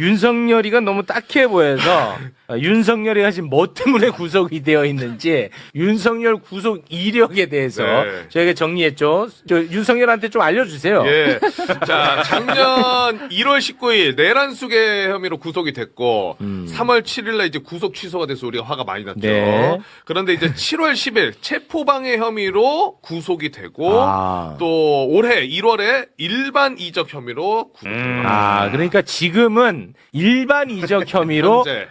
윤석열이가 너무 딱해 보여서 윤석열이가 지금 뭐 때문에 구속이 되어 있는지 윤석열 구속 이력에 대해서 저희가 정리했죠. 윤석열한테 좀 알려주세요. 예. 자, 작년 1월 19일 내란수계 혐의로 구속이 됐고 3월 7일날 이제 구속 취소가 돼서 우리가 화가 많이 났죠. 네. 그런데 이제 7월 10일 체포방해 혐의로 구속이 되고 또 올해 1월에 일반 이적 혐의로 구속됩니다. 그러니까 지금은 일반 이적 혐의로 현재.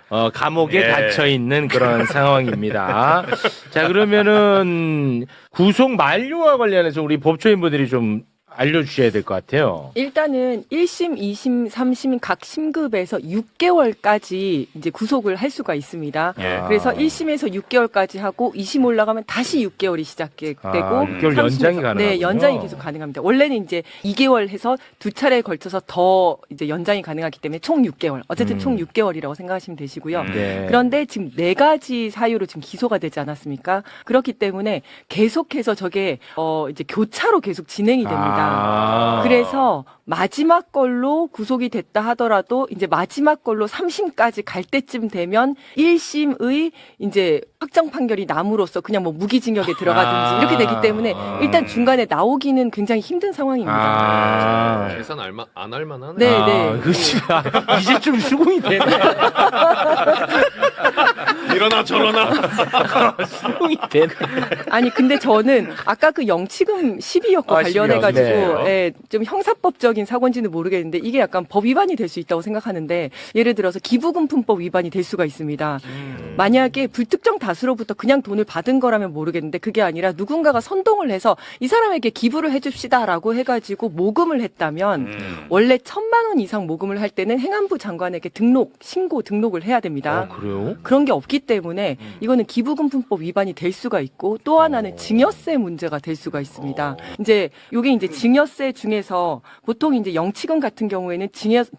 감옥에 예. 갇혀 있는 그런 상황입니다. 자, 그러면은 구속 만료와 관련해서 우리 법조인분들이 좀 알려주셔야 될 것 같아요. 일단은 1심, 2심, 3심 각 심급에서 6개월까지 이제 구속을 할 수가 있습니다. 예. 그래서 1심에서 6개월까지 하고 2심 올라가면 다시 6개월이 시작되고 6개월 연장이 가능하군요. 네, 연장이 계속 가능합니다. 원래는 이제 2개월 해서 두 차례에 걸쳐서 더 이제 연장이 가능하기 때문에 총 6개월. 어쨌든 총 6개월이라고 생각하시면 되시고요. 네. 그런데 지금 4가지 사유로 지금 기소가 되지 않았습니까? 그렇기 때문에 계속해서 저게 이제 교차로 계속 진행이 됩니다. 그래서 마지막 걸로 구속이 됐다 하더라도 이제 마지막 걸로 3심까지 갈 때쯤 되면 1심의 이제 확정 판결이 남으로써 그냥 뭐 무기징역에 들어가든지 이렇게 되기 때문에 일단 중간에 나오기는 굉장히 힘든 상황입니다. 계산 안 할만하네. 네, 네. 그치. 이제 좀 수긍이 되네. 이러나 저러나. 수긍이 되네. 아니 근데 저는 아까 그 영치금 12억 관련해 가지고 네. 예, 좀 형사법적인 사고인지는 모르겠는데 이게 약간 법 위반이 될 수 있다고 생각하는데 예를 들어서 기부금품법 위반이 될 수가 있습니다. 만약에 불특정 다수로부터 그냥 돈을 받은 거라면 모르겠는데 그게 아니라 누군가가 선동을 해서 이 사람에게 기부를 해줍시다라고 해가지고 모금을 했다면 원래 1,000만 원 이상 모금을 할 때는 행안부 장관에게 등록을 해야 됩니다. 그래요? 그런 게 없기 때문에 이거는 기부금품법 위반이 될 수가 있고 또 하나는 증여세 문제가 될 수가 있습니다. 이제 요게 이제 증여세 중에서 보통 이제 영치금 같은 경우에는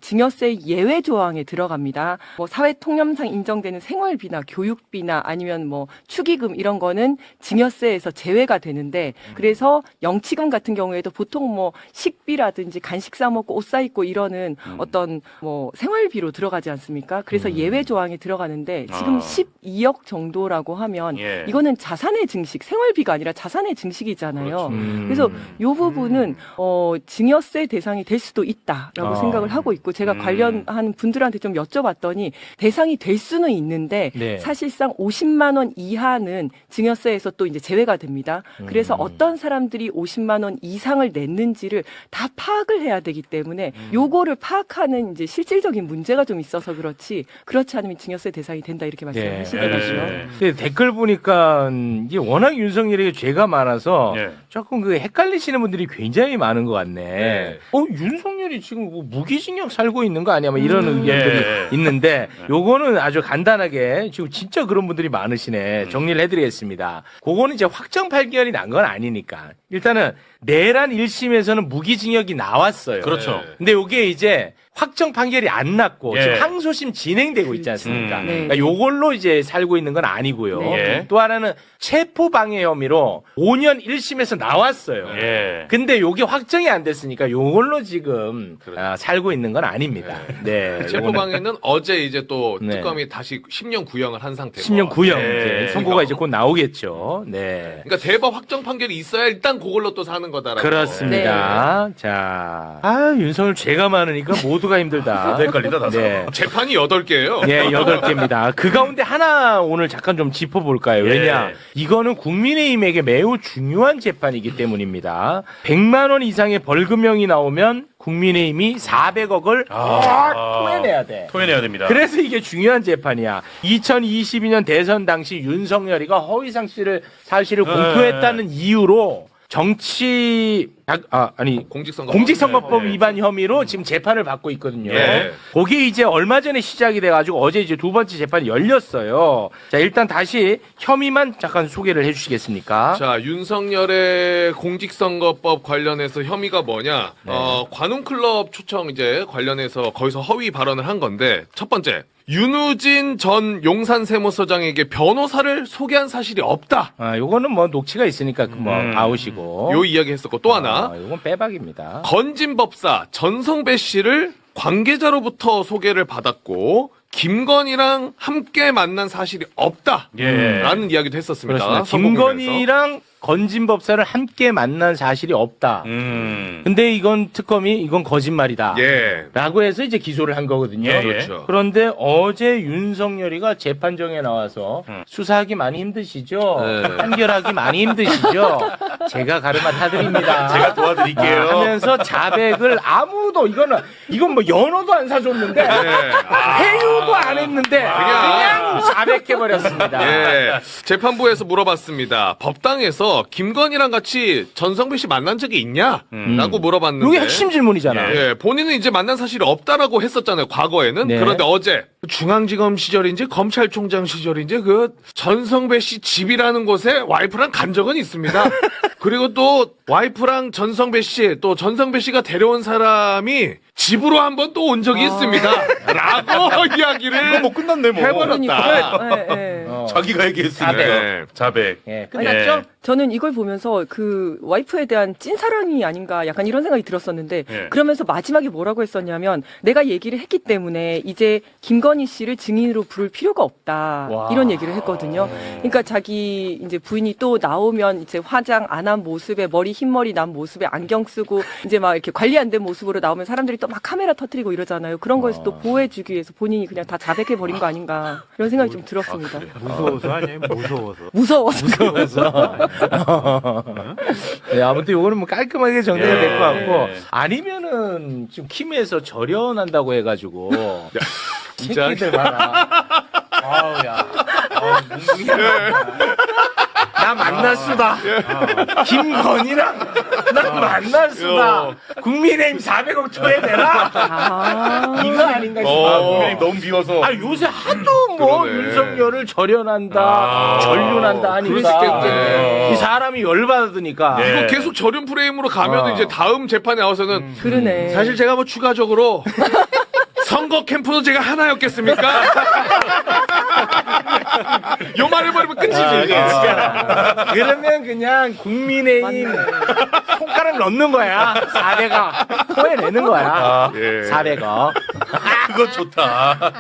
증여세 예외 조항에 들어갑니다. 뭐 사회 통념상 인정되는 생활비나 교육비나 아니면 뭐 축의금 이런 거는 증여세에서 제외가 되는데 그래서 영치금 같은 경우에도 보통 뭐 식비라든지 간식 사 먹고 옷 사 입고 이러는 어떤 뭐 생활비로 들어가지 않습니까? 그래서 예외 조항에 들어가는데 지금 12억 정도라고 하면 예. 이거는 자산의 증식, 생활비가 아니라 자산의 증식이잖아요. 그래서 요 부분은 증여세 대상이 될 수도 있다라고 생각을 하고 있고 제가 관련한 분들한테 좀 여쭤봤더니 대상이 될 수는 있는데 네. 사실상 50만 원 이하는 증여세에서 또 이제 제외가 됩니다. 그래서 어떤 사람들이 50만 원 이상을 냈는지를 다 파악을 해야 되기 때문에 요거를 파악하는 이제 실질적인 문제가 좀 있어서 그렇지 않으면 증여세 대상이 된다 이렇게 말씀하시더라고요. 근데 댓글 보니까 이게 워낙 윤석열이 죄가 많아서 예. 조금 그 헷갈리시는 분들이 굉장히 많은 것 같네. 네. 윤석열이 지금 뭐 무기징역 살고 있는 거 아니야? 뭐 이런 의견들이 예. 있는데 요거는 아주 간단하게 지금 진짜 그런 분들이 많으시네. 정리를 해드리겠습니다. 그거는 이제 확정 판결이 난 건 아니니까. 일단은 내란 1심에서는 무기징역이 나왔어요. 그렇죠. 근데 요게 이제 확정 판결이 안 났고 예. 지금 항소심 진행되고 있지 않습니까? 네. 그러니까 요걸로 이제 살고 있는 건 아니고요. 네. 또 하나는 체포방해 혐의로 5년 1심에서 나왔어요. 예. 근데 요게 확정이 안 됐으니까 요걸로 지금 살고 있는 건 아닙니다. 네. 체포방해는 어제 이제 또 네. 특검이 다시 10년 구형을 한 상태고. 10년 구형 네. 이제 선고가 이제 곧 나오겠죠. 네. 그러니까 대법 확정 판결이 있어야 일단 그걸로 또 사는 거다라고. 그렇습니다. 자, 윤석열 죄가 많으니까 모두가 힘들다. 헷갈린다, 나도. 네. 재판이 8개예요. 예, 8개입니다. 그 가운데 하나 오늘 잠깐 좀 짚어볼까요? 왜냐? 예. 이거는 국민의힘에게 매우 중요한 재판이기 때문입니다. 100만 원 이상의 벌금형이 나오면 국민의힘이 400억을 토해내야 돼. 토해내야 됩니다. 그래서 이게 중요한 재판이야. 2022년 대선 당시 윤석열이가 허위사실을 공표했다는 이유로 공직선거법 위반 혐의로 지금 재판을 받고 있거든요. 예. 거기 이제 얼마 전에 시작이 돼가지고 어제 이제 두 번째 재판이 열렸어요. 자, 일단 다시 혐의만 잠깐 소개를 해주시겠습니까? 자, 윤석열의 공직선거법 관련해서 혐의가 뭐냐? 관훈클럽 초청 이제 관련해서 거기서 허위 발언을 한 건데 첫 번째. 윤우진 전 용산세무서장에게 변호사를 소개한 사실이 없다. 요거는 뭐 녹취가 있으니까 뭐 아웃이고. 요 이야기 했었고 또 하나. 요건 빼박입니다. 건진법사 전성배 씨를 관계자로부터 소개를 받았고 김건희랑 함께 만난 사실이 없다라는 이야기도 했었습니다. 그렇습니다. 서부경에서. 김건희랑 건진법사를 함께 만난 사실이 없다. 근데 이건 특검이 이건 거짓말이다. 예. 라고 해서 이제 기소를 한 거거든요. 예, 예. 그렇죠. 그런데 어제 윤석열이가 재판정에 나와서 수사하기 많이 힘드시죠? 네. 판결하기 많이 힘드시죠? 제가 가르마 타드립니다. 제가 도와드릴게요. 하면서 자백을 아무도 이건 뭐 연어도 안 사줬는데 회유도 안 했는데 그냥 자백해버렸습니다. 예. 재판부에서 물어봤습니다. 법당에서 김건희랑 같이 전성배 씨 만난 적이 있냐? 라고 물어봤는데. 이게 핵심 질문이잖아. 예, 본인은 이제 만난 사실이 없다라고 했었잖아요, 과거에는. 네. 그런데 어제 중앙지검 시절인지 검찰총장 시절인지 그 전성배 씨 집이라는 곳에 와이프랑 간 적은 있습니다. 그리고 또 와이프랑 전성배 씨, 또 전성배 씨가 데려온 사람이 집으로 한번 또 온 적이 있습니다. 라고 이야기를 이거 뭐 끝났네 뭐. 해버렸다. 예, 예. 자기가 얘기했으니까. 자백. 자백. 예, 끝났죠? 저는 이걸 보면서 그 와이프에 대한 찐사랑이 아닌가 약간 이런 생각이 들었었는데 예. 그러면서 마지막에 뭐라고 했었냐면 내가 얘기를 했기 때문에 이제 김건희 씨를 증인으로 부를 필요가 없다. 와. 이런 얘기를 했거든요. 그러니까 자기 이제 부인이 또 나오면 이제 화장 안 한 모습에 머리 흰머리 난 모습에 안경 쓰고 이제 막 이렇게 관리 안 된 모습으로 나오면 사람들이 또 막 카메라 터뜨리고 이러잖아요. 그런 거에서 또 보호해주기 위해서 본인이 그냥 다 자백해 버린 거 아닌가 이런 생각이 좀 들었습니다. 무서워서 아니에요? 무서워서. 무서워서. 그래서 네, 아무튼 요거는 뭐 깔끔하게 정리가 될 것 같고 예. 아니면은 지금 킴에서 절연한다고 해가지고 진짜. 새끼들 봐라. 아우야. 나 만날 수다. 김건희랑 나 만날 수다. 국민의힘 400억 초회되라. 아. 이거 아닌가 싶어. 국민이 너무 비워서. 아 요새 하도 뭐 그러네. 윤석열을 절연한다, 전륜한다 그럴 수 하니까 있겠네. 이 사람이 열받으니까. 예. 이거 계속 절연 프레임으로 가면 이제 다음 재판에 나와서는 그러네. 사실 제가 뭐 추가적으로 선거 캠프도 제가 하나였겠습니까? 요 말을 버리면 끝이지. 그러면 그냥 국민의힘 손가락 넣는 거야. 400억 토해내는 거야. 예. 400억. 그거 좋다.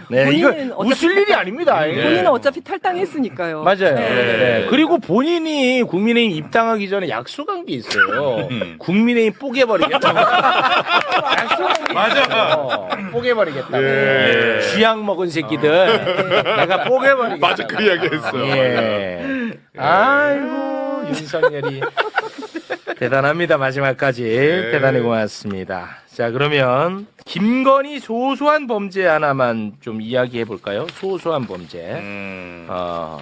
네, 이거 본인은 웃을 일이 아닙니다. 예. 본인은 어차피 탈당했으니까요. 맞아요. 네. 네. 그리고 본인이 국민의힘 입당하기 전에 약속한 게 있어요. 국민의힘 뽀개버리겠다고. 약속한 게 맞아. 있어요. 뽀개버리겠다고. 예. 쥐약 먹은 새끼들 내가 뽀개버리겠다. 맞아, 그 이야기 했어요. 예. 아이고 윤석열이 대단합니다. 마지막까지 대단히 고맙습니다. 자 그러면 김건희 소소한 범죄 하나만 좀 이야기해 볼까요? 소소한 범죄.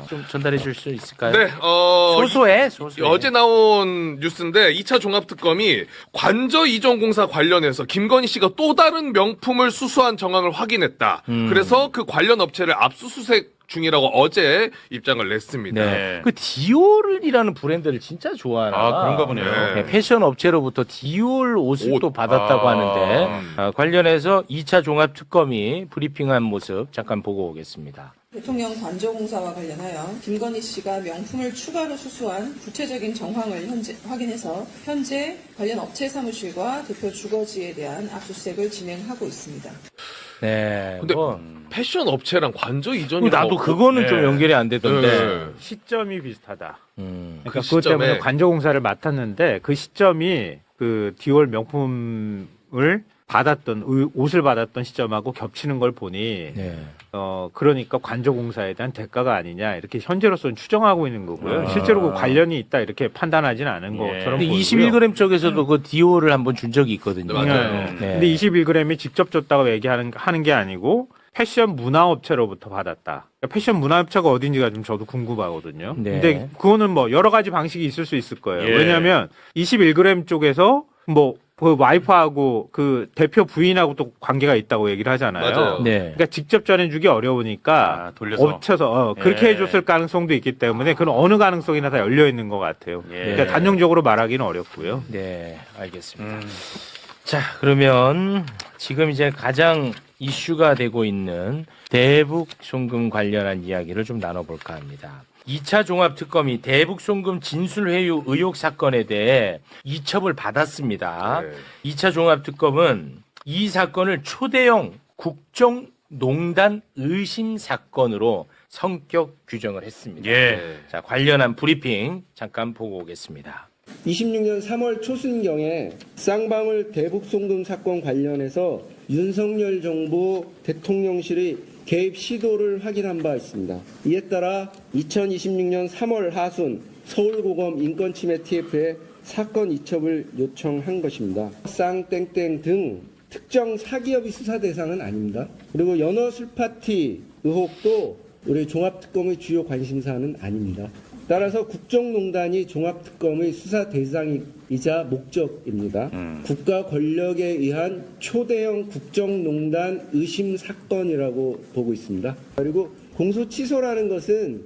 좀 전달해 줄 수 있을까요? 네, 소소해. 어제 나온 뉴스인데 2차 종합특검이 관저 이전 공사 관련해서 김건희 씨가 또 다른 명품을 수수한 정황을 확인했다. 그래서 그 관련 업체를 압수수색 중이라고 어제 입장을 냈습니다. 네. 그 디올이라는 브랜드를 진짜 좋아하나. 아, 그런가 보네요. 네, 패션 업체로부터 디올 옷을 옷. 또 받았다고 아. 하는데 관련해서 2차 종합 특검이 브리핑한 모습 잠깐 보고 오겠습니다. 대통령 관저공사와 관련하여 김건희 씨가 명품을 추가로 수수한 구체적인 정황을 확인해서 현재 관련 업체 사무실과 대표 주거지에 대한 압수수색을 진행하고 있습니다. 네. 근데 뭐, 패션 업체랑 관저 이전이 나도 그거는 네. 좀 연결이 안 되던데. 네. 시점이 비슷하다. 그러니까 그 그것 시점에. 때문에 관저공사를 맡았는데 그 시점이 그 디올 명품을 받았던 옷을 받았던 시점하고 겹치는 걸 보니 네. 그러니까 관저공사에 대한 대가가 아니냐 이렇게 현재로서는 추정하고 있는 거고요. 아. 실제로 그 관련이 있다 이렇게 판단하지는 않은 것처럼 근데 보이고요. 21g 쪽에서도 그 디올을 한번 준 적이 있거든요. 네, 맞아요. 네. 근데 21g이 직접 줬다고 얘기하는 게 아니고 패션 문화업체로부터 받았다. 그러니까 패션 문화업체가 어딘지가 좀 저도 궁금하거든요. 네. 근데 그거는 뭐 여러 가지 방식이 있을 수 있을 거예요. 예. 왜냐하면 21g 쪽에서 뭐 그 와이프하고 그 대표 부인하고 또 관계가 있다고 얘기를 하잖아요. 맞아요. 네. 그러니까 직접 전해주기 어려우니까 돌려서. 엎쳐서 그렇게 예. 해줬을 가능성도 있기 때문에 그런 어느 가능성이나 다 열려 있는 것 같아요. 예. 그러니까 단정적으로 말하기는 어렵고요. 네, 알겠습니다. 자, 그러면 지금 이제 가장 이슈가 되고 있는 대북 송금 관련한 이야기를 좀 나눠볼까 합니다. 2차 종합특검이 대북 송금 진술회유 의혹 사건에 대해 이첩을 받았습니다. 네. 2차 종합특검은 이 사건을 초대형 국정농단 의심 사건으로 성격 규정을 했습니다. 예. 자, 관련한 브리핑 잠깐 보고 오겠습니다. 26년 3월 초순경에 쌍방울 대북송금 사건 관련해서 윤석열 정부 대통령실의 개입 시도를 확인한 바 있습니다. 이에 따라 2026년 3월 하순 서울고검 인권침해 TF에 사건 이첩을 요청한 것입니다. 쌍땡땡 등 특정 사기업이 수사 대상은 아닙니다. 그리고 연어 술파티 의혹도 우리 종합특검의 주요 관심사는 아닙니다. 따라서 국정농단이 종합특검의 수사 대상이자 목적입니다. 국가 권력에 의한 초대형 국정농단 의심 사건이라고 보고 있습니다. 그리고 공소 취소라는 것은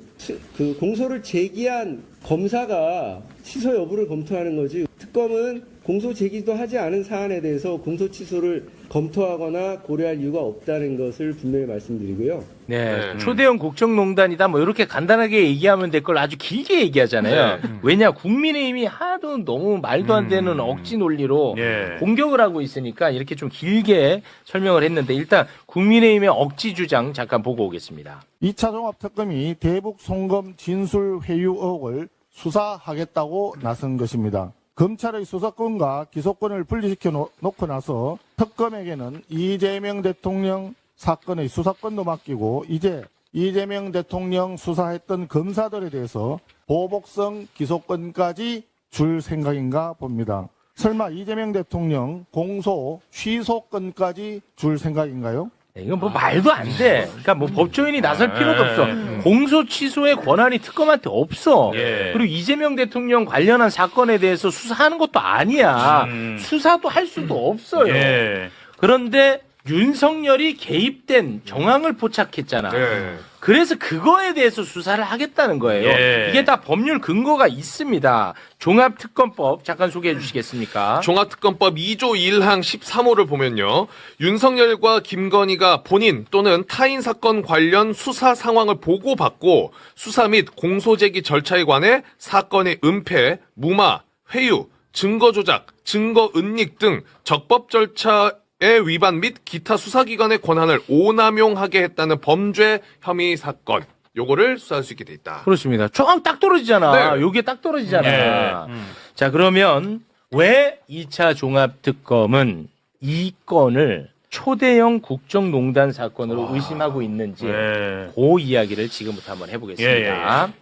그 공소를 제기한 검사가 취소 여부를 검토하는 거지, 특검은 공소 제기도 하지 않은 사안에 대해서 공소 취소를 검토하거나 고려할 이유가 없다는 것을 분명히 말씀드리고요. 네, 초대형 국정농단이다 뭐 이렇게 간단하게 얘기하면 될 걸 아주 길게 얘기하잖아요. 왜냐, 국민의힘이 하도 너무 말도 안 되는 억지 논리로 예. 공격을 하고 있으니까 이렇게 좀 길게 설명을 했는데, 일단 국민의힘의 억지 주장 잠깐 보고 오겠습니다. 2차 종합특검이 대북 송금 진술 회유 의혹을 수사하겠다고 나선 것입니다. 검찰의 수사권과 기소권을 분리시켜 놓고 나서 특검에게는 이재명 대통령 사건의 수사권도 맡기고 이제 이재명 대통령 수사했던 검사들에 대해서 보복성 기소권까지 줄 생각인가 봅니다. 설마 이재명 대통령 공소 취소권까지 줄 생각인가요? 네, 이건 뭐 말도 안 돼. 그러니까 뭐 법조인이 나설 필요도 없어. 공소 취소의 권한이 특검한테 없어. 예. 그리고 이재명 대통령 관련한 사건에 대해서 수사하는 것도 아니야. 수사도 할 수도 없어요. 예. 그런데 윤석열이 개입된 정황을 포착했잖아. 네. 그래서 그거에 대해서 수사를 하겠다는 거예요. 예. 이게 다 법률 근거가 있습니다. 종합특검법 잠깐 소개해 주시겠습니까? 종합특검법 2조 1항 13호를 보면요. 윤석열과 김건희가 본인 또는 타인 사건 관련 수사 상황을 보고받고 수사 및 공소제기 절차에 관해 사건의 은폐, 무마, 회유, 증거 조작, 증거 은닉 등 적법 절차의 위반 및 기타 수사기관의 권한을 오남용하게 했다는 범죄 혐의 사건. 요거를 수사할 수 있게 돼 있다. 그렇습니다. 조금 딱 떨어지잖아. 네. 요게 딱 떨어지잖아. 자, 그러면 왜 2차 종합특검은 이 건을 초대형 국정농단 사건으로 의심하고 있는지 예. 그 이야기를 지금부터 한번 해보겠습니다.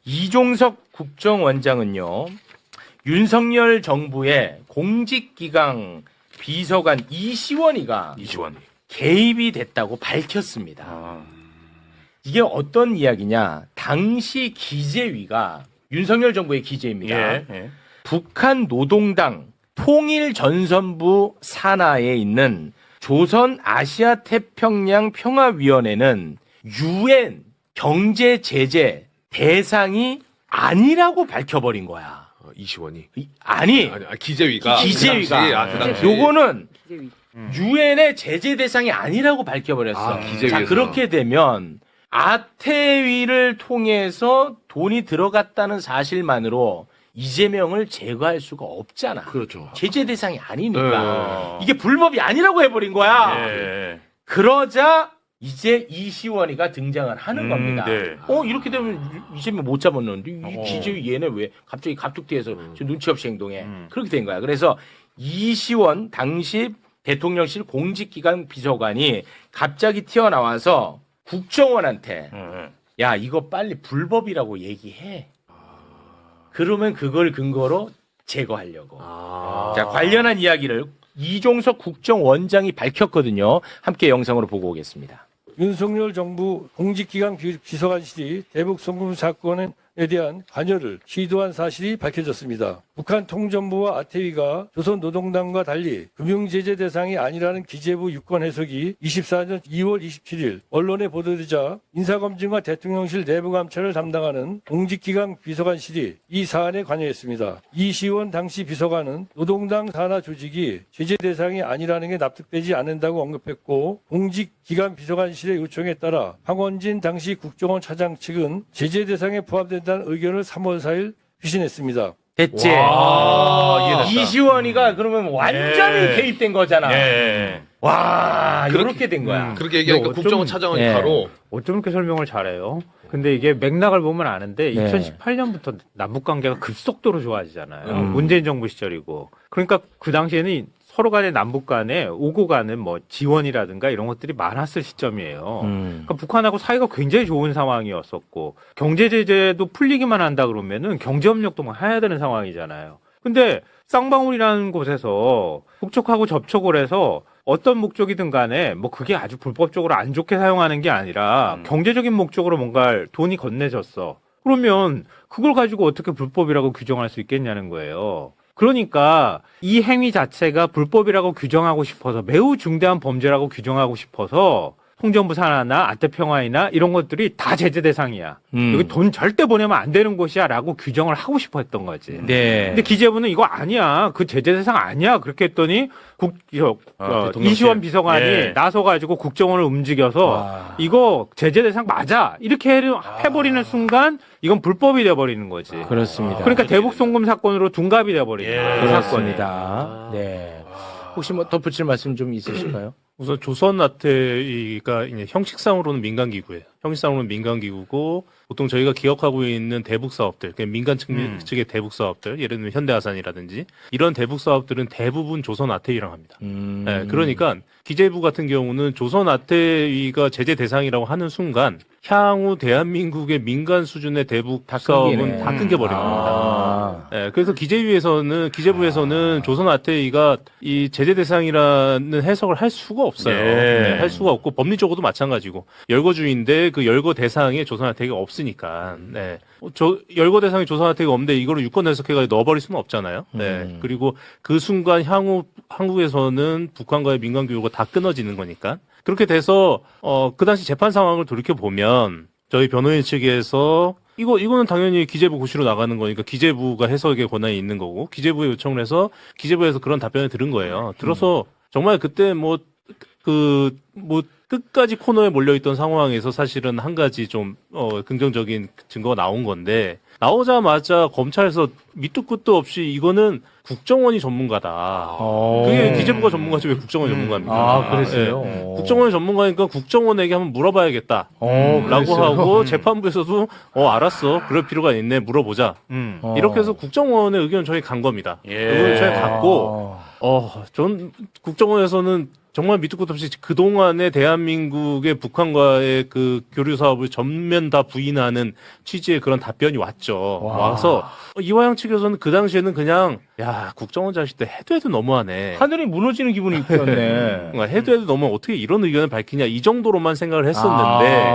이종석 국정원장은요, 윤석열 정부의 공직기강 비서관 이시원이가 이시원. 개입이 됐다고 밝혔습니다. 이게 어떤 이야기냐? 당시 기재위가 윤석열 정부의 기재입니다. 예. 예. 북한 노동당 통일전선부 산하에 있는 조선 아시아 태평양 평화위원회는 UN 경제 제재 대상이 아니라고 밝혀버린 거야. 이시원이. 아니, 기재위가. 기재위가. 그 당시. 요거는 기재위. 유엔의 제재 대상이 아니라고 밝혀버렸어. 아, 기재위에서. 자, 그렇게 되면 아태위를 통해서 돈이 들어갔다는 사실만으로 이재명을 제거할 수가 없잖아. 그렇죠. 제재 대상이 아니니까. 이게 불법이 아니라고 해버린 거야. 예. 그러자 이제 이시원이가 등장을 하는 겁니다. 네. 이렇게 되면 이재명 못 잡았는데 이 기재위 얘네 왜 갑자기 갑툭튀해서 저 눈치 없이 행동해. 그렇게 된 거야. 그래서 이시원 당시 대통령실 공직기관 비서관이 갑자기 튀어나와서 국정원한테 야, 이거 빨리 불법이라고 얘기해. 그러면 그걸 근거로 제거하려고. 자, 관련한 이야기를 이종석 국정원장이 밝혔거든요. 함께 영상으로 보고 오겠습니다. 윤석열 정부 공직기강 비서관실이 대북 송금 사건에 대한 관여를 시도한 사실이 밝혀졌습니다. 북한 통전부와 아태위가 조선노동당과 달리 금융제재 대상이 아니라는 기재부 유권 해석이 24년 2월 27일 언론에 보도되자 인사검증과 대통령실 내부감찰을 담당하는 공직기강 비서관실이 이 사안에 관여했습니다. 이시원 당시 비서관은 노동당 산하 조직이 제재 대상이 아니라는 게 납득되지 않는다고 언급했고, 공직기관 비서관실의 요청에 따라 황원진 당시 국정원 차장 측은 제재 대상에 포함된다는 의견을 3월 4일 휴신했습니다. 됐지. 와, 이해됐다. 이시원이가 그러면 완전히 예. 개입된 거잖아. 예. 와, 이렇게 된 거야. 그렇게 얘기하니까 이거 국정원 좀- 차장은 예. 바로 어쩜 이렇게 설명을 잘해요? 근데 이게 맥락을 보면 아는데 네. 2018년부터 남북 관계가 급속도로 좋아지잖아요. 음. 문재인 정부 시절이고. 그러니까 그 당시에는 서로 간에 남북 간에 오고 가는 뭐 지원이라든가 이런 것들이 많았을 시점이에요. 그러니까 북한하고 사이가 굉장히 좋은 상황이었었고 경제 제재도 풀리기만 한다 그러면은 경제 협력도 막 해야 되는 상황이잖아요. 근데 쌍방울이라는 곳에서 북쪽하고 접촉을 해서 어떤 목적이든 간에 뭐 그게 아주 불법적으로 안 좋게 사용하는 게 아니라 경제적인 목적으로 뭔가 돈이 건네졌어. 그러면 그걸 가지고 어떻게 불법이라고 규정할 수 있겠냐는 거예요. 그러니까 이 행위 자체가 불법이라고 규정하고 싶어서 매우 중대한 범죄라고 규정하고 싶어서 통전부 산하나 아태평화이나 이런 것들이 다 제재 대상이야. 여기 돈 절대 보내면 안 되는 곳이야 라고 규정을 하고 싶어 했던 거지. 네. 근데 기재부는 이거 아니야. 그 제재 대상 아니야. 그렇게 했더니 대통령실. 이시원 비서관이 예. 나서가지고 국정원을 움직여서 와. 이거 제재 대상 맞아. 이렇게 해버리는 순간 이건 불법이 돼버리는 거지. 그렇습니다. 그러니까 대북 송금 사건으로 둔갑이 돼버리는 거야. 이 사건이. 그렇습니다. 네. 혹시 뭐 덧붙일 말씀 좀 있으실까요? 우선 조선아태이가 이제 형식상으로는 민간기구예요. 형식상으로는 민간기구고 보통 저희가 기억하고 있는 대북 사업들, 그러니까 민간 측의 대북 사업들, 예를 들면 현대아산이라든지 이런 대북 사업들은 대부분 조선아태이랑 합니다. 네, 그러니까 기재부 같은 경우는 조선아태이가 제재 대상이라고 하는 순간 향후 대한민국의 민간 수준의 대북 사업은 끊기네. 다 끊겨버린 겁니다. 아. 네, 그래서 기재부에서는 조선아태이가 이 제재 대상이라는 해석을 할 수가 없어요. 네. 네, 할 수가 없고 법리적으로도 마찬가지고 열거주의인데 그 열거 대상에 조선아태이가 없으니까. 네. 열거 대상에 조선아태이가 없는데 이거를 유권 해석해가지고 넣어버릴 수는 없잖아요. 네. 그리고 그 순간 향후 한국에서는 북한과의 민간 교류가 다 끊어지는 거니까. 그렇게 돼서 그 당시 재판 상황을 돌이켜 보면 저희 변호인 측에서 이거는 당연히 기재부 고시로 나가는 거니까 기재부가 해석의 권한이 있는 거고 기재부에 요청을 해서 기재부에서 그런 답변을 들은 거예요. 들어서 정말 그때 끝까지 코너에 몰려있던 상황에서 사실은 한 가지 좀 긍정적인 증거가 나온 건데 나오자마자 검찰에서 밑도 끝도 없이 이거는 국정원이 전문가다. 그게 기재부가 전문가지 왜 국정원이 전문가입니까? 아, 그랬어요? 네. 국정원이 전문가니까 국정원에게 한번 물어봐야겠다. 라고 그랬어요? 하고 재판부에서도 알았어. 그럴 필요가 있네. 물어보자. 이렇게 해서 국정원의 의견 저희 간 겁니다. 의견 저희 갔고 전 국정원에서는 정말 밑도 끝도 없이 그동안에 대한민국의 북한과의 그 교류 사업을 전면 다 부인하는 취지의 그런 답변이 왔죠. 와서 이화영 측에서는 그 당시에는 그냥 야 국정원 자식들 해도 너무하네. 하늘이 무너지는 기분이 들었네. 해도 너무 어떻게 이런 의견을 밝히냐 이 정도로만 생각을 했었는데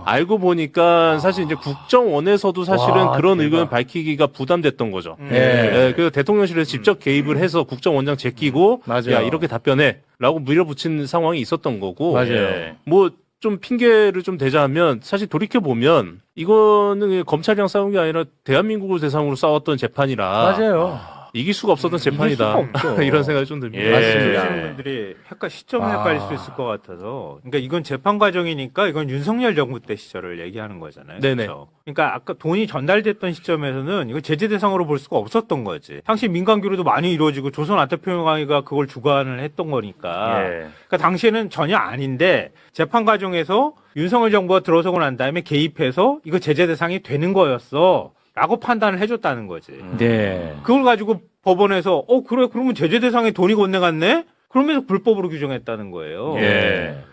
알고 보니까 사실 이제 국정원에서도 사실은 와, 그런 대박. 의견을 밝히기가 부담됐던 거죠. 네. 그래서 대통령실에서 직접 개입을 해서 국정원장 제끼고 맞아요. 야 이렇게 답변해라고 밀어붙인 상황이 있었던 거고 맞아요. 뭐 좀 핑계를 좀 대자하면 사실 돌이켜 보면 이거는 검찰이랑 싸운 게 아니라 대한민국을 대상으로 싸웠던 재판이라 맞아요. 이길 수가 없었던 재판이다. 이길 수가 없죠. 이런 생각이 좀 듭니다. 맞습니다. 하시는 분들이 시점이 헷갈릴 수 있을 것 같아서. 그러니까 이건 재판 과정이니까 이건 윤석열 정부 때 시절을 얘기하는 거잖아요. 네네. 그렇죠? 그러니까 아까 돈이 전달됐던 시점에서는 이거 제재 대상으로 볼 수가 없었던 거지. 당시 민간 교류도 많이 이루어지고 조선 아태평화가 그걸 주관을 했던 거니까. 그러니까 당시에는 전혀 아닌데 재판 과정에서 윤석열 정부가 들어서고 난 다음에 개입해서 이거 제재 대상이 되는 거였어. 라고 판단을 해줬다는 거지. 네. 그걸 가지고 법원에서 그래 그러면 제재 대상에 돈이 건네갔네? 그러면서 불법으로 규정했다는 거예요.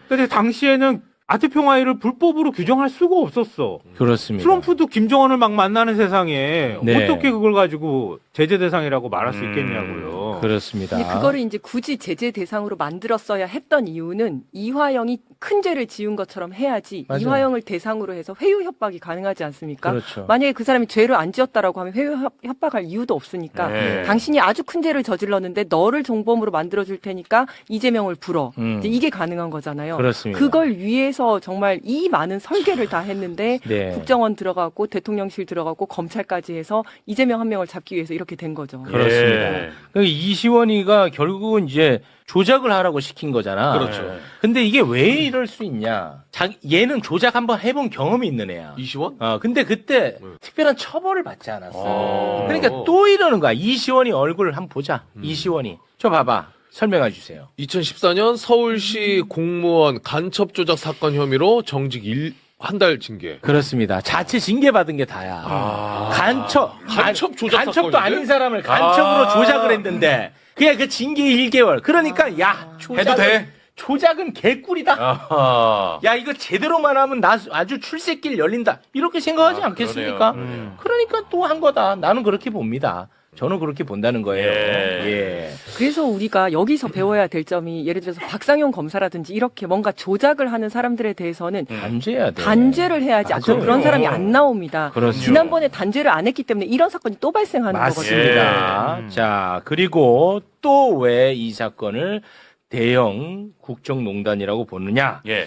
근데 당시에는 아태평화회를 불법으로 규정할 수가 없었어. 그렇습니다. 트럼프도 김정은을 막 만나는 세상에 네. 어떻게 그걸 가지고 제재 대상이라고 말할 수 있겠냐고요. 그렇습니다. 근데 그거를 이제 굳이 제재 대상으로 만들었어야 했던 이유는 이화영이 큰 죄를 지은 것처럼 해야지 맞아요. 이화영을 대상으로 해서 회유 협박이 가능하지 않습니까? 그렇죠. 만약에 그 사람이 죄를 안 지었다라고 하면 회유 협박할 이유도 없으니까 네. 당신이 아주 큰 죄를 저질렀는데 너를 종범으로 만들어줄 테니까 이재명을 불어. 이제 이게 가능한 거잖아요. 그렇습니다. 그걸 위해서 정말 이 많은 설계를 다 했는데 네. 국정원 들어가고 대통령실 들어가고 검찰까지 해서 이재명 한 명을 잡기 위해서 이렇게 된 거죠. 그렇습니다. 그러니까 이시원이가 결국은 이제 조작을 하라고 시킨 거잖아. 그렇죠. 근데 이게 왜 이럴 수 있냐? 얘는 조작 한번 해본 경험이 있는 애야. 이시원? 근데 그때 특별한 처벌을 받지 않았어. 그러니까 또 이러는 거야. 이시원이 얼굴을 한번 보자. 이시원이. 저 봐봐. 설명해 주세요. 2014년 서울시 공무원 간첩 조작 사건 혐의로 정직 한 달 징계. 그렇습니다. 자체 징계받은 게 다야. 간첩 조작 간첩도 사건인데? 아닌 사람을 간첩으로 조작을 했는데 그냥 그 징계 1개월. 그러니까 야 해도 돼? 조작은 개꿀이다. 아하. 야 이거 제대로만 하면 나 아주 출세길 열린다. 이렇게 생각하지 않겠습니까? 그러니까 또 한 거다. 나는 그렇게 봅니다. 저는 그렇게 본다는 거예요. 예. 그래서 우리가 여기서 배워야 될 점이 예를 들어서 박상용 검사라든지 이렇게 뭔가 조작을 하는 사람들에 대해서는 단죄해야 돼. 단죄를 해야지 앞으로 맞아요. 그런 사람이 안 나옵니다. 그렇죠. 지난번에 단죄를 안 했기 때문에 이런 사건이 또 발생하는 거거든요. 맞습니다. 자, 그리고 또 왜 이 사건을 대형 국정농단이라고 보느냐? 예.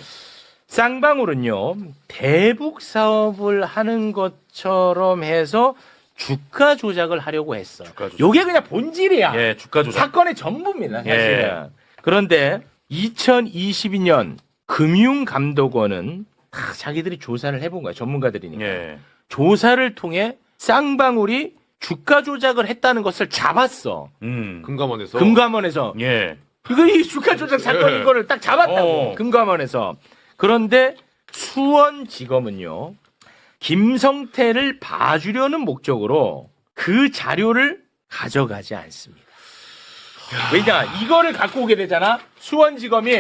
쌍방울은요, 대북 사업을 하는 것처럼 해서 주가 조작을 하려고 했어. 요게 그냥 본질이야. 예, 주가 조작. 사건의 전부입니다, 사실은. 예. 그런데 2022년 금융감독원은 다 자기들이 조사를 해본 거야, 전문가들이니까. 예. 조사를 통해 쌍방울이 주가 조작을 했다는 것을 잡았어. 금감원에서. 금감원에서. 예. 이거 이 주가 조작 사건인 거를 딱 잡았다고. 금감원에서. 그런데 수원지검은요. 김성태를 봐주려는 목적으로 그 자료를 가져가지 않습니다. 왜냐? 이거를 갖고 오게 되잖아. 수원지검이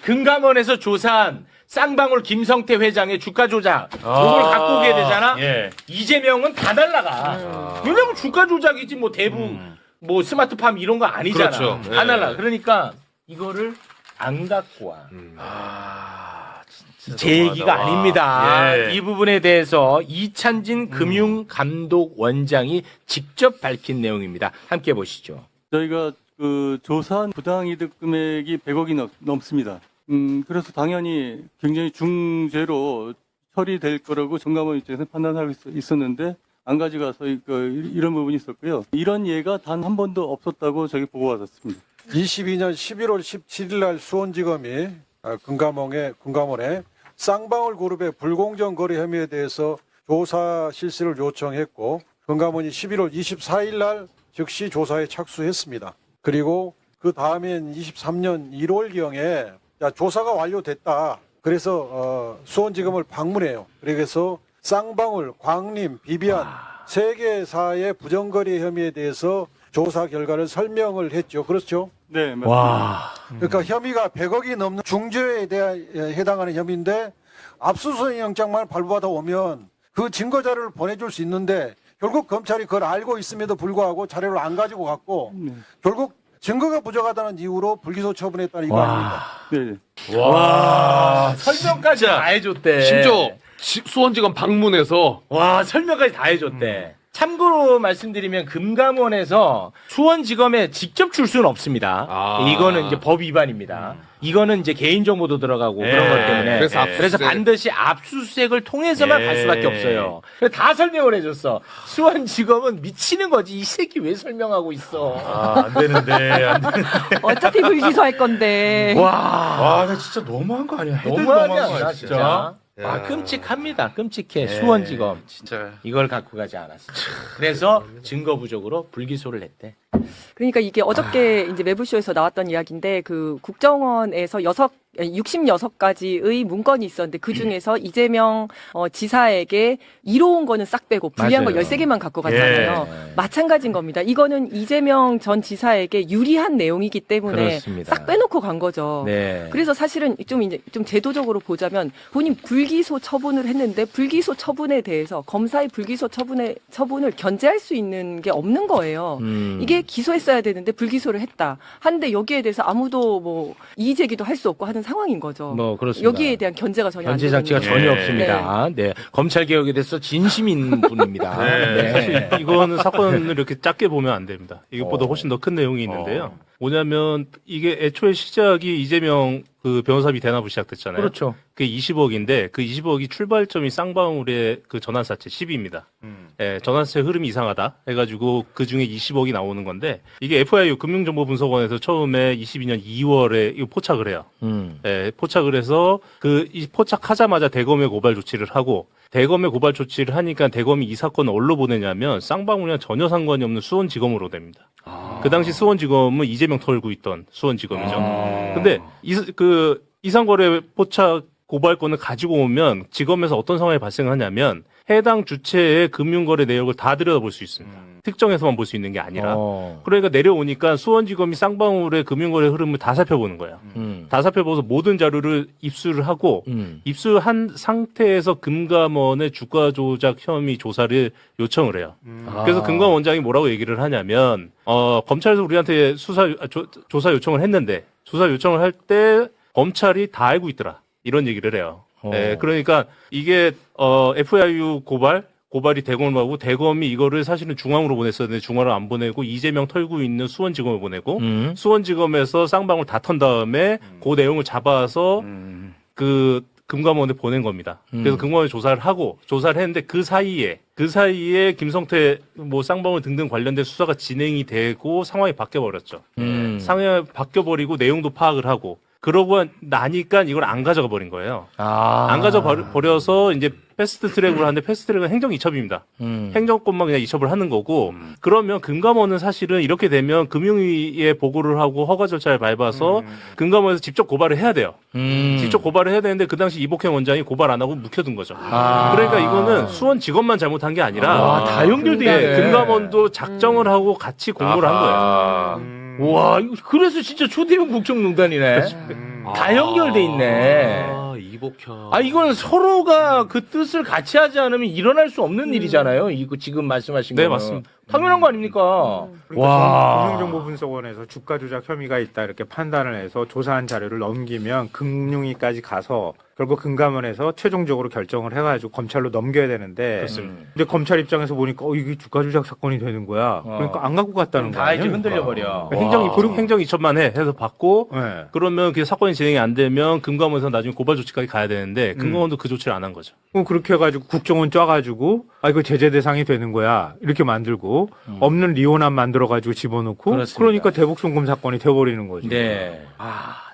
금감원에서 조사한 쌍방울 김성태 회장의 주가 조작 그걸 갖고 오게 되잖아. 예. 이재명은 다 날라가. 왜냐면 주가 조작이지 뭐 대북 뭐 스마트팜 이런 거 아니잖아. 그렇죠. 다 예. 날라가. 그러니까 이거를 안 갖고 와. 제 얘기가 아닙니다. 예. 이 부분에 대해서 이찬진 금융감독원장이 직접 밝힌 내용입니다. 함께 보시죠. 저희가 그 조사한 부당이득 금액이 100억이 넘습니다. 그래서 당연히 굉장히 중죄로 처리될 거라고 정감원 입장에서 판단하고 있었는데 안 가져가서 이런 부분이 있었고요. 이런 예가 단 한 번도 없었다고 저희 보고가 왔습니다. 22년 11월 17일 날 수원지검이 금감원에 쌍방울 그룹의 불공정 거래 혐의에 대해서 조사 실시를 요청했고 금감원이 11월 24일 날 즉시 조사에 착수했습니다. 그리고 그 다음엔 23년 1월경에 조사가 완료됐다. 그래서 수원지검을 방문해요. 그래서 쌍방울, 광림, 비비안 세 개사의 부정거래 혐의에 대해서 조사 결과를 설명을 했죠. 그렇죠? 네, 맞습니다. 와. 그러니까 혐의가 100억이 넘는 중죄에 해당하는 혐의인데 압수수색 영장만 발부받아 오면 그 증거 자료를 보내줄 수 있는데 결국 검찰이 그걸 알고 있음에도 불구하고 자료를 안 가지고 갔고 결국 증거가 부족하다는 이유로 불기소 처분했다는 이거 아닙니까? 네. 와. 설명까지 다 해줬대. 심지어 수원지검 방문해서 와, 설명까지 다 해줬대. 참고로 말씀드리면 금감원에서 수원지검에 직접 줄 수는 없습니다. 이거는 이제 법 위반입니다. 이거는 이제 개인정보도 들어가고 그런 것 때문에 그래서 그래서 반드시 압수수색을 통해서만 갈 수밖에 없어요. 그래서 다 설명을 해줬어. 수원지검은 미치는 거지. 이 새끼 왜 설명하고 있어? 안 되는데, 안 되는데. 어차피 불기소할 건데. 와, 나 진짜 너무한 거 아니야? 너무하지 않나 진짜? 와, 끔찍합니다. 끔찍해. 수원지검. 진짜. 이걸 갖고 가지 않았어. 그래서 증거 부족으로 불기소를 했대. 그러니까 이게 어저께 이제 매부쇼에서 나왔던 이야기인데 그 국정원에서 66가지의 문건이 있었는데 그 중에서 이재명 지사에게 이로운 거는 싹 빼고 불리한 맞아요. 거 13개만 갖고 갔잖아요. 예. 마찬가지인 겁니다. 이거는 이재명 전 지사에게 유리한 내용이기 때문에 그렇습니다. 싹 빼놓고 간 거죠. 네. 그래서 사실은 좀 제도적으로 보자면 본인 불기소 처분을 했는데 불기소 처분에 대해서 검사의 불기소 처분을 견제할 수 있는 게 없는 거예요. 이게 기소했어야 되는데 불기소를 했다. 한데 여기에 대해서 아무도 뭐 이의 제기도 할 수 없고 하는 상황인 거죠. 뭐 그렇습니다. 여기에 대한 견제가 전혀 안 견제 되는 장치가 거죠. 전혀 없습니다. 네. 검찰 개혁에 대해서 진심인 분입니다. 네. 네. 사실 이거는 사건을 이렇게 작게 보면 안 됩니다. 이것보다 훨씬 더 큰 내용이 있는데요. 뭐냐면 이게 애초에 시작이 이재명 그 변호사비 대납으로 시작됐잖아요. 그렇죠. 그게 20억인데 그 20억이 출발점이 쌍방울의 그 전환사채 10입니다. 예, 전환사채 흐름이 이상하다 해가지고 그 중에 20억이 나오는 건데 이게 FIU 금융정보분석원에서 처음에 22년 2월에 이거 포착을 해요. 예, 포착을 해서 이 포착하자마자 대검에 고발 조치를 하고 대검에 고발 조치를 하니까 대검이 이 사건을 어디로 보내냐면 쌍방울이랑 전혀 상관이 없는 수원지검으로 됩니다. 그 당시 수원지검은 이재명 털고 있던 수원지검이죠. 근데 이상거래 포착 고발건을 가지고 오면 지검에서 어떤 상황이 발생하냐면 해당 주체의 금융거래 내역을 다 들여다볼 수 있습니다. 특정해서만 볼 수 있는 게 아니라. 그러니까 내려오니까 수원지검이 쌍방울의 금융거래 흐름을 다 살펴보는 거예요. 다 살펴보서 모든 자료를 입수를 하고 입수한 상태에서 금감원의 주가 조작 혐의 조사를 요청을 해요. 그래서 금감원 원장이 뭐라고 얘기를 하냐면 검찰에서 우리한테 조사 요청을 했는데 조사 요청을 할 때 검찰이 다 알고 있더라. 이런 얘기를 해요. 네, 그러니까 이게 FIU 고발이 대검을 하고 대검이 이거를 사실은 중앙으로 보냈었는데 중앙으로 안 보내고 이재명 털고 있는 수원지검을 보내고 수원지검에서 쌍방울 다 턴 다음에 그 내용을 잡아서 그 금감원에 보낸 겁니다. 그래서 금감원에 조사를 했는데 그 사이에 김성태 뭐 쌍방울 등등 관련된 수사가 진행이 되고 상황이 바뀌어 버렸죠. 상황이 바뀌어 버리고 내용도 파악을 하고 그러고 나니까 이걸 안 가져가 버린 거예요. 안 가져가 버려서 이제 패스트 트랙으로 하는데 패스트 트랙은 행정 이첩입니다. 행정권만 그냥 이첩을 하는 거고 그러면 금감원은 사실은 이렇게 되면 금융위에 보고를 하고 허가 절차를 밟아서 금감원에서 직접 고발을 해야 돼요. 직접 고발을 해야 되는데 그 당시 이복행 원장이 고발 안 하고 묵혀둔 거죠. 그러니까 이거는 수원지검만 잘못한 게 아니라 다 연결돼 있네. 금감원도 작정을 하고 같이 공모를 한 거예요. 와, 그래서 진짜 초대형 국정농단이네. 다 연결돼 있네. 이복현. 이거는 서로가 그 뜻을 같이 하지 않으면 일어날 수 없는 일이잖아요. 이거 지금 말씀하신 거. 네, 맞습니다. 당연한 거 아닙니까? 그러니까 금융정보분석원에서 주가 조작 혐의가 있다 이렇게 판단을 해서 조사한 자료를 넘기면 금융위까지 가서 결국 금감원에서 최종적으로 결정을 해가지고 검찰로 넘겨야 되는데 그렇습니다. 근데 검찰 입장에서 보니까 이게 주가 조작 사건이 되는 거야. 그러니까 안 갖고 갔다는 다 거예요. 이제 흔들려 버려. 행정 이첩만 해서 받고 네. 그러면 그 사건이 진행이 안 되면 금감원에서 나중에 고발 조치까지 가야 되는데 금감원도 그 조치를 안 한 거죠. 그렇게 해가지고 국정원 쪄가지고 이거 제재 대상이 되는 거야 이렇게 만들고 없는 리오남 만들어가지고 집어넣고 그렇습니다. 그러니까 대북송금 사건이 돼버리는 거죠. 네.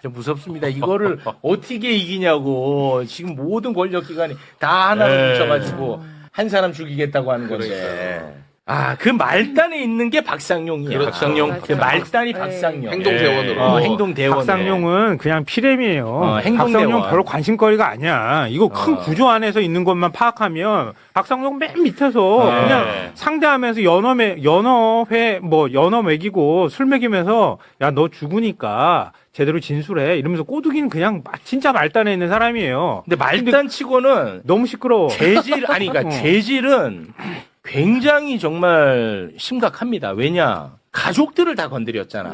좀 무섭습니다. 이거를 어떻게 이기냐고. 지금 모든 권력기관이 다 하나로 뭉쳐가지고 한 사람 죽이겠다고 하는 건데. 그 말단에 있는 게 박상용이야. 그렇죠. 박상용. 그 말단이 박상용. 행동대원으로. 행동대원. 박상용은 그냥 피렘이에요. 행동대원. 박상용 별로 관심거리가 아니야. 이거 큰 구조 안에서 있는 것만 파악하면 박상용 맨 밑에서 그냥 상대하면서 연어 먹이고 술 먹이면서 야, 너 죽으니까 제대로 진술해 이러면서 꼬드기는 그냥 진짜 말단에 있는 사람이에요. 근데 말단 치고는 너무 시끄러워. 그러니까 재질은 굉장히 정말 심각합니다. 왜냐? 가족들을 다 건드렸잖아.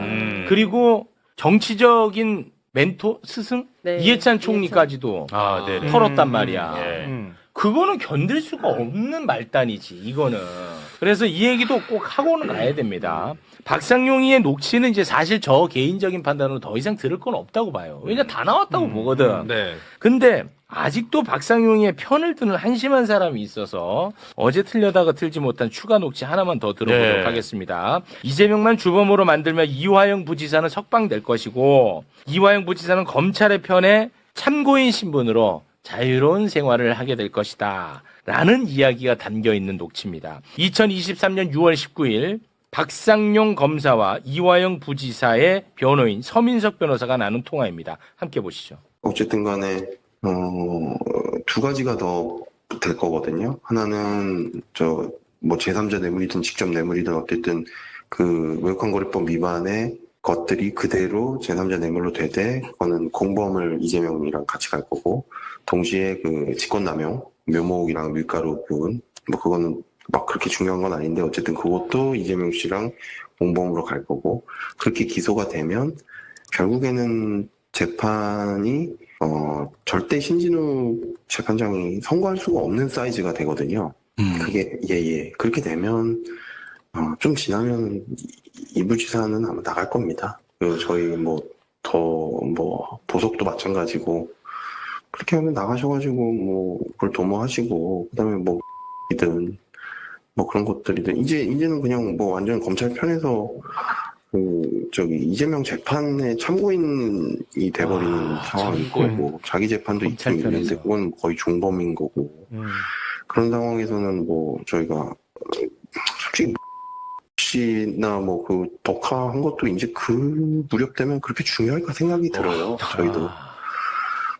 그리고 정치적인 멘토, 스승? 네. 이해찬 총리까지도 털었단 말이야. 그거는 견딜 수가 없는 말단이지, 이거는. 그래서 이 얘기도 꼭 하고는 가야 됩니다. 박상용이의 녹취는 이제 사실 저 개인적인 판단으로 더 이상 들을 건 없다고 봐요. 왜냐, 다 나왔다고 보거든. 네. 근데 아직도 박상용의 편을 드는 한심한 사람이 있어서 어제 틀려다가 틀지 못한 추가 녹취 하나만 더 들어보도록 하겠습니다. 이재명만 주범으로 만들면 이화영 부지사는 석방될 것이고 이화영 부지사는 검찰의 편에 참고인 신분으로 자유로운 생활을 하게 될 것이다. 라는 이야기가 담겨있는 녹취입니다. 2023년 6월 19일 박상용 검사와 이화영 부지사의 변호인 서민석 변호사가 나눈 통화입니다. 함께 보시죠. 어쨌든 간에 두 가지가 더 될 거거든요. 하나는 제3자 뇌물이든 직접 뇌물이든 어쨌든 그 외국환거래법 위반의 것들이 그대로 제3자 뇌물로 되되 그거는 공범을 이재명이랑 같이 갈 거고 동시에 그 직권남용 묘목이랑 밀가루 부분 그거는 막 그렇게 중요한 건 아닌데 어쨌든 그것도 이재명 씨랑 공범으로 갈 거고 그렇게 기소가 되면 결국에는 재판이 절대 신진우 재판장이 선고할 수가 없는 사이즈가 되거든요. 그게 그렇게 되면 좀 지나면 이 부지사는 아마 나갈 겁니다. 저희 보석도 마찬가지고, 그렇게 하면 나가셔가지고, 그걸 도모하시고, 그 다음에 이든, 그런 것들이든, 이제는 그냥 완전 검찰 편에서, 이재명 재판의 참고인이 돼버리는 상황인 거고, 자기 재판도 있긴 있는데, 그건 거의 종범인 거고, 그런 상황에서는 저희가, 솔직히, 씨나 그 덕화 한 것도 이제 그 무렵 되면 그렇게 중요할까 생각이 들어요. 저희도.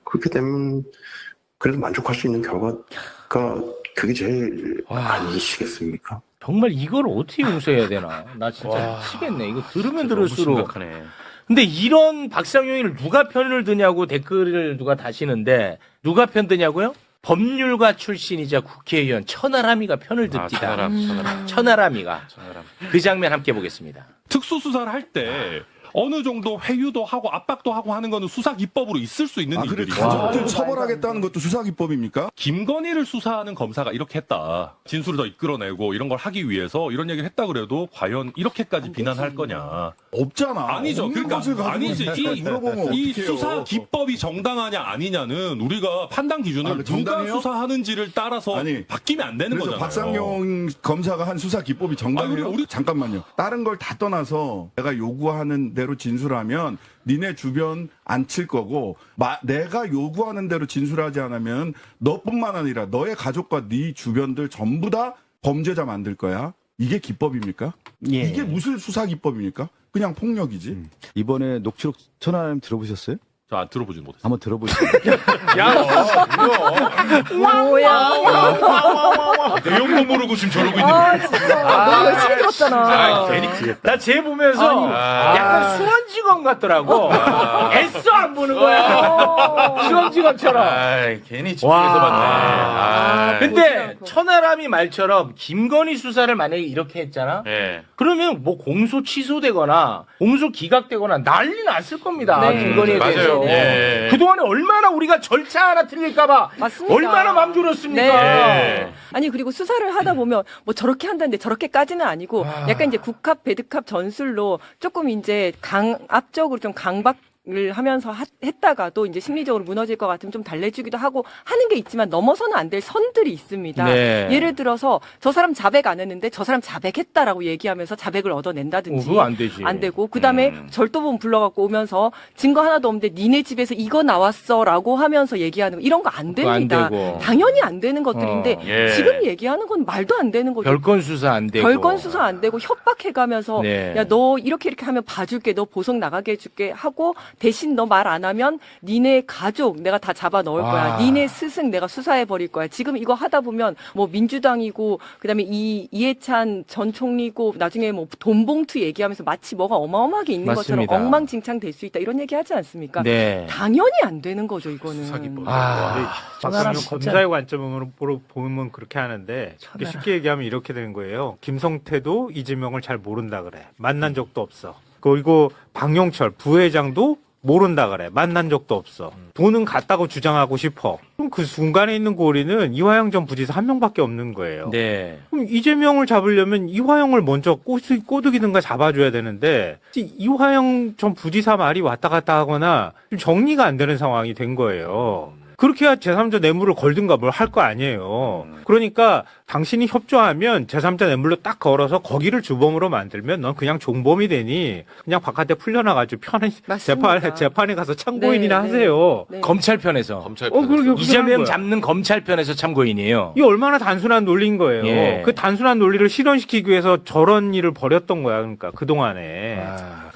그렇게 되면, 그래도 만족할 수 있는 결과가 그게 제일 아니시겠습니까? 정말 이걸 어떻게 용서해야 되나? 나 진짜 미치겠네. 이거 들으면 들을수록. 심각하네. 근데 이런 박상용이를 누가 편을 드냐고 댓글을 누가 다시는데 누가 편 드냐고요? 법률가 출신이자 국회의원 천하람이가 편을 듭디다. 천하람이가. 그 장면 함께 보겠습니다. 특수수사를 할 때 어느 정도 회유도 하고 압박도 하고 하는 거는 수사 기법으로 있을 수 있는 일들이죠. 가족들 처벌하겠다는 것도 수사 기법입니까? 김건희를 수사하는 검사가 이렇게 했다. 진술을 더 이끌어내고 이런 걸 하기 위해서 이런 얘기를 했다 그래도 과연 이렇게까지 비난할 거냐. 없잖아. 아니죠. 그러니까 아니지. 이 수사 기법이 정당하냐 아니냐는 우리가 판단 기준을 누가 수사하는지를 따라서 바뀌면 안 되는 거잖아요. 박상용 검사가 한 수사 기법이 정당해요? 잠깐만요. 다른 걸 다 떠나서 내가 요구하는 대로 진술하면 니네 주변 안 칠 거고 내가 요구하는 대로 진술하지 않으면 너뿐만 아니라 너의 가족과 네 주변들 전부 다 범죄자 만들 거야. 이게 기법입니까? 예. 이게 무슨 수사 기법입니까? 그냥 폭력이지. 이번에 녹취록 전화하면 들어보셨어요? 자, 들어보진 못했어요. 한번 들어보시죠. 내용도 모르고 지금 저러고 있는 너무 열심히 들었잖아. 나 쟤 보면서 약간 수원지검 같더라고. 애써 안 보는 거야. 수원지검처럼. 괜히 집중해서 봤네. 근데 천하람이 말처럼 김건희 수사를 만약에 이렇게 했잖아. 그러면 공소 취소되거나 공소 기각되거나 난리 났을 겁니다. 김건희에 대해서. 그동안에 얼마나 우리가 절차 하나 틀릴까봐 얼마나 맘 졸였습니까? 아니 그리고 수사를 하다 보면 저렇게 한다는데 저렇게까지는 아니고 약간 이제 국합 배드캅 전술로 조금 이제 강압적으로 좀 강박 을 하면서 했다가도 이제 심리적으로 무너질 것 같으면 좀 달래주기도 하고 하는 게 있지만 넘어서는 안 될 선들이 있습니다. 네. 예를 들어서 저 사람 자백 안 했는데 저 사람 자백했다라고 얘기하면서 자백을 얻어낸다든지 그거 안 되지. 안 되고 그다음에 절도범 불러갖고 오면서 증거 하나도 없는데 니네 집에서 이거 나왔어라고 하면서 얘기하는 거 이런 거 안 됩니다. 안 되고. 당연히 안 되는 것들인데 지금 얘기하는 건 말도 안 되는 거죠. 별건 수사 안 되고. 별건 수사 안 되고 협박해가면서 네. 야 너 이렇게 하면 봐줄게 너 보석 나가게 해줄게 하고 대신 너 말 안 하면 니네 가족 내가 다 잡아 넣을 거야. 니네 스승 내가 수사해 버릴 거야. 지금 이거 하다 보면 민주당이고 그다음에 이해찬 전 총리고 나중에 돈봉투 얘기하면서 마치 뭐가 어마어마하게 있는 맞습니다. 것처럼 엉망진창 될 수 있다 이런 얘기 하지 않습니까? 네. 당연히 안 되는 거죠 이거는. 박상용 검사의 관점으로 보면 그렇게 하는데 쉽게 얘기하면 이렇게 되는 거예요. 김성태도 이재명을 잘 모른다 그래. 만난 적도 없어. 그리고 박용철 부회장도 모른다 그래. 만난 적도 없어. 돈은 갔다고 주장하고 싶어. 그럼 그 중간에 있는 고리는 이화영 전 부지사 한 명밖에 없는 거예요. 네. 그럼 이재명을 잡으려면 이화영을 먼저 꼬드기든가 잡아줘야 되는데 이화영 전 부지사 말이 왔다 갔다 하거나 좀 정리가 안 되는 상황이 된 거예요. 그렇게 해야 제3자 뇌물을 걸든가 뭘 할 거 아니에요. 그러니까 당신이 협조하면 제3자 뇌물로 딱 걸어서 거기를 주범으로 만들면 넌 그냥 종범이 되니 그냥 바깥에 풀려나가지고 편히 재판에 가서 참고인이나 하세요. 네. 검찰편에서. 이재명 잡는 검찰편에서 참고인이에요. 이 얼마나 단순한 논리인 거예요. 예. 그 단순한 논리를 실현시키기 위해서 저런 일을 벌였던 거야. 그러니까 그동안에.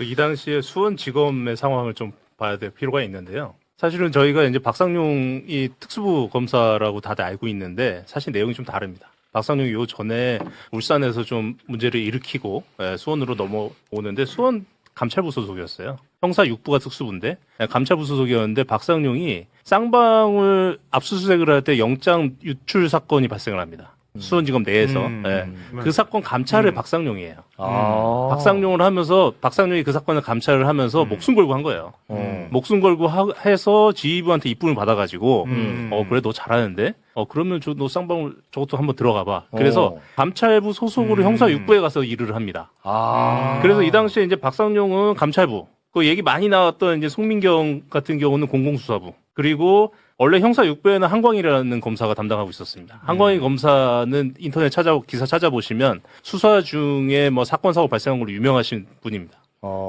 이 당시에 수원지검의 상황을 좀 봐야 될 필요가 있는데요. 사실은 저희가 이제 박상용이 특수부 검사라고 다들 알고 있는데 사실 내용이 좀 다릅니다. 박상용이 요 전에 울산에서 좀 문제를 일으키고 수원으로 넘어오는데 수원 감찰부 소속이었어요. 형사 6부가 특수부인데 감찰부 소속이었는데 박상용이 쌍방울 압수수색을 할 때 영장 유출 사건이 발생을 합니다. 수원지검 내에서. 그 사건 감찰을 박상용이에요. 박상용을 하면서 박상용이 그 사건을 감찰을 하면서 목숨 걸고 한 거예요. 목숨 걸고 해서 지휘부한테 입분을 받아가지고 그래 너 잘하는데 그러면 너 쌍방울 저것도 한번 들어가봐. 그래서 감찰부 소속으로 형사 6부에 가서 일을 합니다. 그래서 이 당시에 이제 박상용은 감찰부 그 얘기 많이 나왔던 이제 송민경 같은 경우는 공공수사부. 그리고 원래 형사 6부에는 한광이라는 검사가 담당하고 있었습니다. 한광희 검사는 인터넷 기사 찾아보시면 수사 중에 뭐 사건 사고 발생한 걸로 유명하신 분입니다.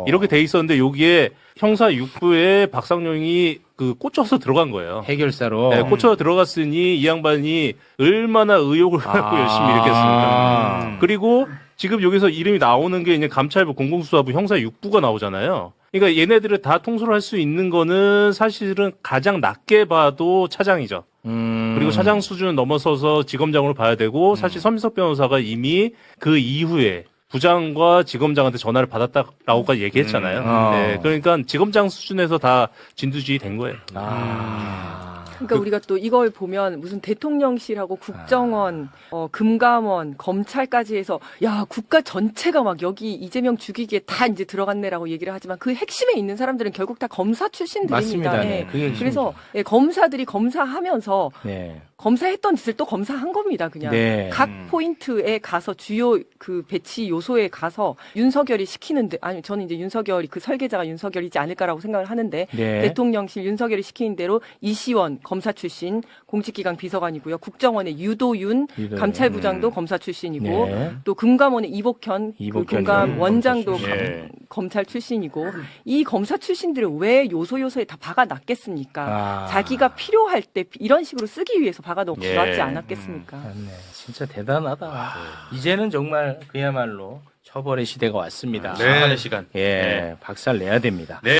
이렇게 돼 있었는데 여기에 형사 6부에 박상용이 그 꽂혀서 들어간 거예요. 해결사로. 네, 꽂혀서 들어갔으니 이 양반이 얼마나 의욕을 갖고 열심히 일으켰습니까. 그리고 지금 여기서 이름이 나오는 게 이제 감찰부 공공수사부 형사 6부가 나오잖아요. 그러니까 얘네들을 다 통솔할 수 있는 거는 사실은 가장 낮게 봐도 차장이죠. 그리고 차장 수준을 넘어서서 지검장으로 봐야 되고 사실 서민석 변호사가 이미 그 이후에 부장과 지검장한테 전화를 받았다라고까지 얘기했잖아요. 네, 그러니까 지검장 수준에서 다 진두지휘 된 거예요. 그러니까 우리가 또 이걸 보면 무슨 대통령실하고 국정원, 금감원, 검찰까지 해서 야 국가 전체가 막 여기 이재명 죽이기에 다 이제 들어갔네라고 얘기를 하지만 그 핵심에 있는 사람들은 결국 다 검사 출신들입니다. 맞습니다. 네. 예. 그게 그래서 예, 검사들이 검사하면서 네. 검사했던 짓을 또 검사한 겁니다. 그냥 네. 각 포인트에 가서 주요 그 배치 요소에 가서 윤석열이 시키는데 아니 저는 이제 윤석열이 그 설계자가 윤석열이지 않을까라고 생각을 하는데 네. 대통령실 윤석열이 시키는 대로 이시원 검사 출신 공직기강 비서관이고요. 국정원의 유도윤 감찰부장도 검사 출신이고 네. 또 금감원의 이복현 그 금감 원장도 검사 출신. 검찰 출신이고 이 검사 출신들을 왜 요소요소에 다 박아놨겠습니까? 자기가 필요할 때 이런 식으로 쓰기 위해서 박아놓지 않았겠습니까? 네, 진짜 대단하다. 이제는 정말 그야말로 처벌의 시대가 왔습니다. 처벌의 시간. 예, 박살 내야 됩니다. 네.